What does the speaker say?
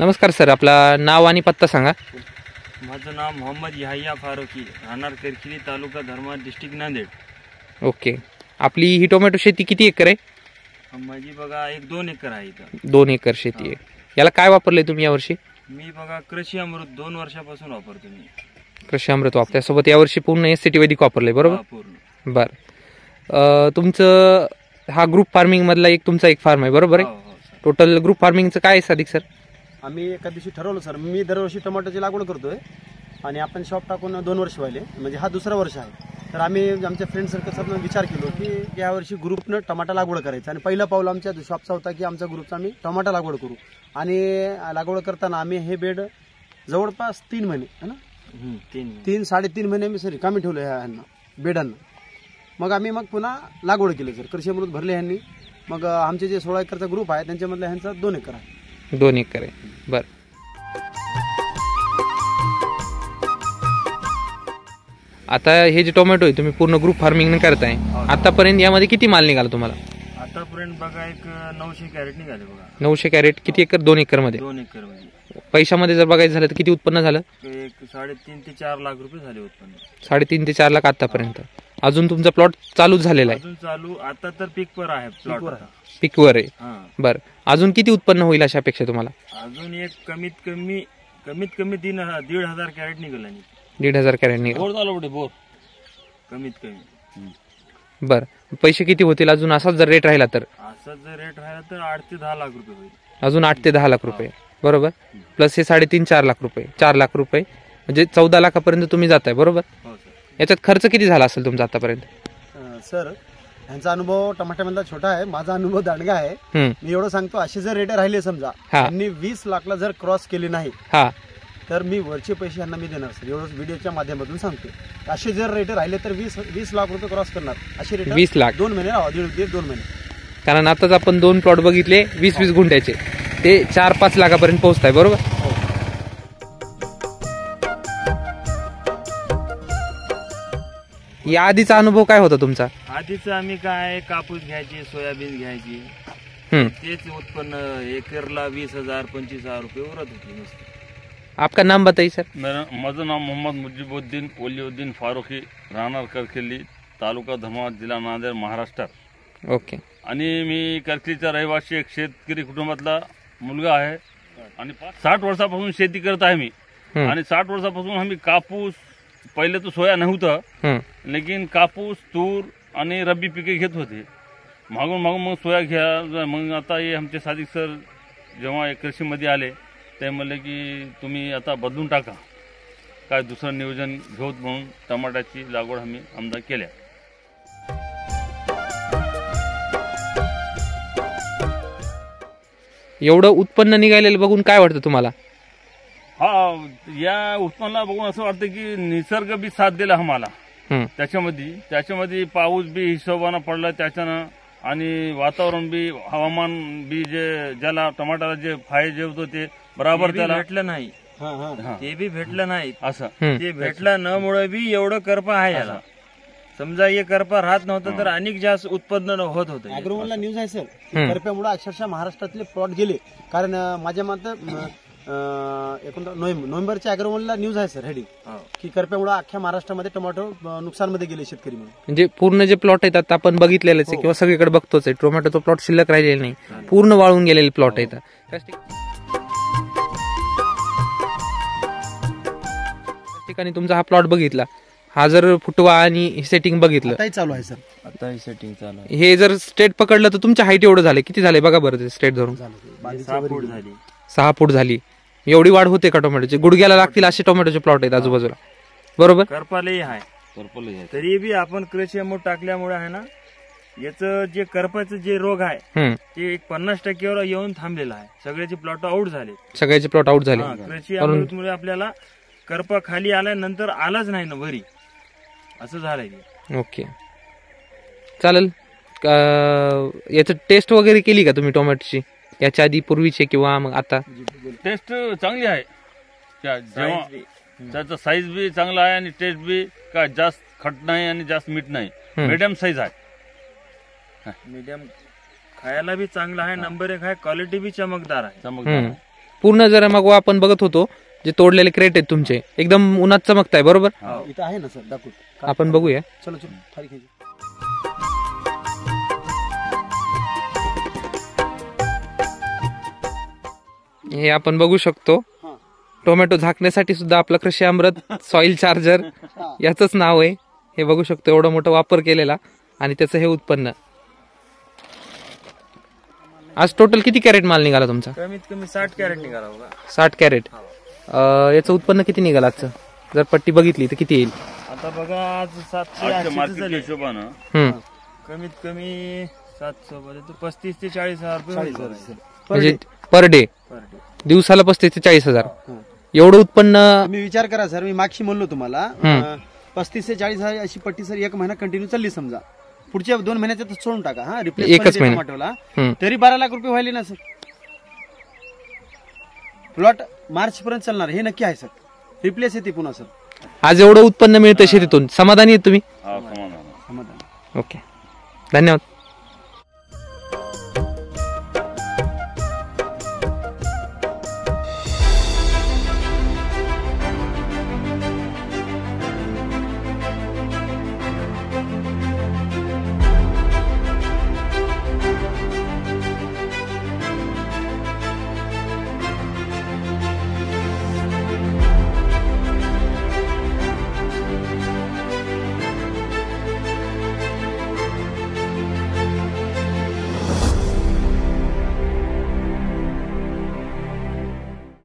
नमस्कार सर, आपला नाव आणि पत्ता सांगा. माझं नाव मोहम्मद यहया फारुकी, राहणार करखिली, तालुका धर्माबाद, डिस्ट्रिक्ट नांदेड. ओके. आपली ही टोमॅटो शेती किती एकर आहे? माझी बघा 1-2 एकर आहे इथं. 2 एकर शेती आहे. याला काय वापरलंय तुम्ही यावर्षी? मी बघा कृषी अमृत 2 वर्षापासून वापरतो मी. कृषी अमृत वापरल्यासोबत यावर्षी पूर्ण SCT वैदिक वापरलंय, बरोबर? पूर्ण. बरं. तुमचं हा ग्रुप फार्मिंग मधला तुमचा एक फार्म आहे, बरोबर आहे? टोटल ग्रुप फार्मिंगचं काय आहे सादिक सर? आम्ही एका दिवशी ठरवलं सर, मी दरवर्षी टोमॅटोची लागवड करतोय आणि आपण शॉप टाकून 2 वर्ष व्हायले, म्हणजे हा दुसरा वर्ष आहे. तर आम्ही आमच्या फ्रेंड सर्कलचा विचार केलो की यावर्षी ग्रुपनं टमाटा लागवड करायचं आणि पहिलं पाऊल आमच्या शॉपचा होता की आमच्या ग्रुपचा आम्ही टमाटा लागवड करू. आणि लागवड करताना आम्ही हे बेड जवळपास 3 महिने है ना, 3-3.5 महिने मी सर कामी ठेवलं ह्यांना बेडांना. मग आम्ही पुन्हा लागवड केली सर, कृषी अमृत भरले ह्यांनी. मग आमचे जे 16 एकरचा ग्रुप आहे त्यांच्यामधला ह्यांचा 2 एकर आहे. 2 एकर आहे. बरं. आता हे जे टोमॅटो आहे तुम्ही पूर्ण ग्रुप फार्मिंग करताय, आतापर्यंत यामध्ये किती माल निघाला तुम्हाला? आतापर्यंत बघा 900 कॅरेट निघाले बघा. 900 कॅरेट. किती एकर? 2 एकर मध्ये. 2 एकर मध्ये. पैशामध्ये जर बघायचं झालं तर किती उत्पन्न झालं? 3.5 ते 4 लाख रुपये झाले उत्पन्न. 3.5 ते 4 लाख आतापर्यंत. अजून तुमचा प्लॉट चालूच झालेला आहे? अजून चालू, आता तर पीकवर आहे प्लॉट. पीकवर आहे. बरं. अजून किती उत्पन्न होईल अशा अपेक्षा तुम्हाला? अजून एक कमीत कमी 1,500 कॅरेट निघाला. 1,500 कॅरेट निघाला. बोर कमीत कमी. बरं. पैसे किती होतील अजून असाच जर रेट राहिला तर? असाच जर रेट राहिला तर 8 ते 10 लाख रुपये होईल. अजून 8 ते 10 लाख रुपये, बरोबर? प्लस हे 3.5-4 लाख रुपये, 4 लाख रुपये म्हणजे 14 लाखापर्यंत तुम्ही जाताय, बरोबर? हो सर. याच्यात खर्च किती झाला असेल तुमचा आतापर्यंत? सर ह्यांचा अनुभव टमाट्यामधला छोटा आहे, माझा अनुभव दांडगा आहे. मी एवढं सांगतो, असे जर रेट राहिले समजा त्यांनी 20 लाखला जर क्रॉस केले नाही तर मी वरचे पैसे यांना मी देणार सर, एवढं व्हिडिओच्या माध्यमातून सांगतो. असे जर रेट राहिले तर 20 लाख रुपये क्रॉस करणार. असे रेट 20 लाख 2 महिने राहा, 1.5-2 महिने. कारण आताच आपण 2 प्लॉट बघितले 20-20 गुंठ्याचे, ते 4-5 लाखापर्यंत पोहोचताय, बरोबर? या आधीचा अनुभव काय होता तुमचा? आधीच आम्ही काय कापूस घ्यायची, सोयाबीन घ्यायची, तेच उत्पन्न एकरला 20,000 25,000 रुपये उरत होते. आपका नाम बताइए सर. माझं नाव मोहम्मद मुजीबुद्दीन ओलिउद्दीन फारुकी, राहणार करखिली, तालुका धर्माबाद, जिल्हा नांदेड, महाराष्ट्र. ओके. आणि मी करखिलीचा रहिवासी, एक शेतकरी कुटुंबातला मुलगा आहे आणि 60 वर्षापासून शेती करत आहे मी. आणि 60 वर्षापासून आम्ही कापूस, पहिले तर सोया नव्हतं, लेकिन कापूस, तूर आणि रब्बी पिके घेत होते. मागून मग सोया घ्या. मग आता हे आमचे सादिक सर जेव्हा कृषीमध्ये आले ते म्हणले की तुम्ही आता बदलून टाका, काय दुसरं नियोजन घेऊत, म्हणून टमाट्याची लागवड आम्ही आमदा केल्या. एवढं उत्पन्न निघालेलं बघून काय वाटतं तुम्हाला? या उत्पन्नाला बघून असं वाटतं की निसर्ग बी साथ दिला आम्हाला. त्याच्यामध्ये पाऊस बी हिशोबानं पडला त्याच्यानं, आणि वातावरण बी, हवामान बी, जे ज्याला टमाटाला जे फायदे होतो ते बराबर त्याला भेटलं नाही. ते बी भेटलं नाही. असं ते भेटलं न मुळे बी एवढं करपा आहे याला. समजा हे करपा राहत नव्हतं तर अनेक जास्त उत्पन्न होत होतं. अॅग्रोवनला न्यूज आहे सर, करप्यामुळे अक्षरशः महाराष्ट्रातले प्लॉट गेले. कारण माझ्या मते नोव्हेंबरच्या अॅग्रोवनला न्यूज आहे सर हेडिंग की करप्यामुळे अख्ख्या महाराष्ट्रामध्ये टोमॅटो नुकसानमध्ये गेले शेतकरी. म्हणजे पूर्ण जे प्लॉट आहेत आता आपण बघितलेलेच आहे किंवा सगळीकडे बघतोच आहे, टोमॅटोचा प्लॉट शिल्लक राहिलेला नाही, पूर्ण वाळून गेलेले प्लॉट आहेत. त्याच ठिकाणी तुमचा हा प्लॉट बघितला, हा जर फुटवा आणि सेटिंग बघितलं चालू आहे सर, आता सेटिंग चालू आहे. हे जर स्ट्रेट पकडलं तर तुमच्या हाईट एवढं झालं, किती झाले बघा बरं? स्ट्रेट धरून 6 फूट झाली. 6 फूट झाली. एवढी वाढ होते का टोमॅटोची? गुडघ्याला लागतील असे टोमॅटोचे प्लॉट आहेत आजूबाजूला, बरोबर? करपालही आहे. तरी बी आपण कृषी अमृत टाकल्यामुळे आहे ना, याचं जे करपाचं जे रोग आहे ते 50% येऊन थांबलेला आहे. सगळ्याचे प्लॉट आउट झाले. कृषी अमृतमुळे आपल्याला करपा खाली आलाय, नंतर आलाच नाही ना वरी, असं झालंय. ओके, चालेल. याचं टेस्ट वगैरे केली का तुम्ही टोमॅटोची, याच्या आधी पूर्वीचे किंवा मग आता? टेस्ट चांगली आहे. त्याचा साईज बी चांगला आहे आणि टेस्ट बी काय जास्त खट नाही आणि जास्त मीठ नाही, मीडियम साईज आहे. मीडियम खायला बी चांगला आहे. नंबर 1 आहे, क्वालिटी बी चमकदार आहे. पूर्ण जरा मग आपण बघत होतो जे तोडलेले क्रेट आहेत तुमचे एकदम उन्हात चमकताय बरोबर. इथं आहे ना सर दाखवू. आपण बघूया. चलो चलो खाली घ्यायची. हे आपण बघू शकतो. टोमॅटो झाकण्यासाठी सुद्धा आपलं कृषी अमृत सॉइल चार्जर याचंच नाव आहे. हे बघू शकतो एवढा मोठा वापर केलेला आणि त्याचं हे उत्पन्न. आज टोटल किती कॅरेट माल निघाला तुमचा? कमीत कमी 60 कॅरेट निघाला होगा. 60 कॅरेट. याचं उत्पन्न किती निघालं आजचं जर पट्टी बघितली तर किती येईल? आता बघा आज 700 आजच्या 80 मार्केटच्या झाले. हिशोबानं कमीत कमी 700 मध्ये 35 ते 40 हजार रुपये होईल बघा. म्हणजे पर डे Per day. दिवसाला 35 ते 40 हजार एवढं उत्पन्न. तुम्ही विचार करा सर, मी मागशी म्हणलो तुम्हाला 35 ते 40 हजार अशी पट्टी सर 1 महिना कंटिन्यू चालली समजा. पुढच्या 2 महिन्याच्या तर सोडून टाका. हा रिप्लेस एकच महिना. टोमॅटोला तरी 12 लाख रुपये व्हायले ना सर. प्लॉट मार्च पर्यंत चालणार हे नक्की आहे सर. रिप्लेस येते पुन्हा सर. आज एवढं उत्पन्न मिळतं शेतीतून समाधानी आहेत तुम्ही? हा समाधान. समाधान. ओके धन्यवाद.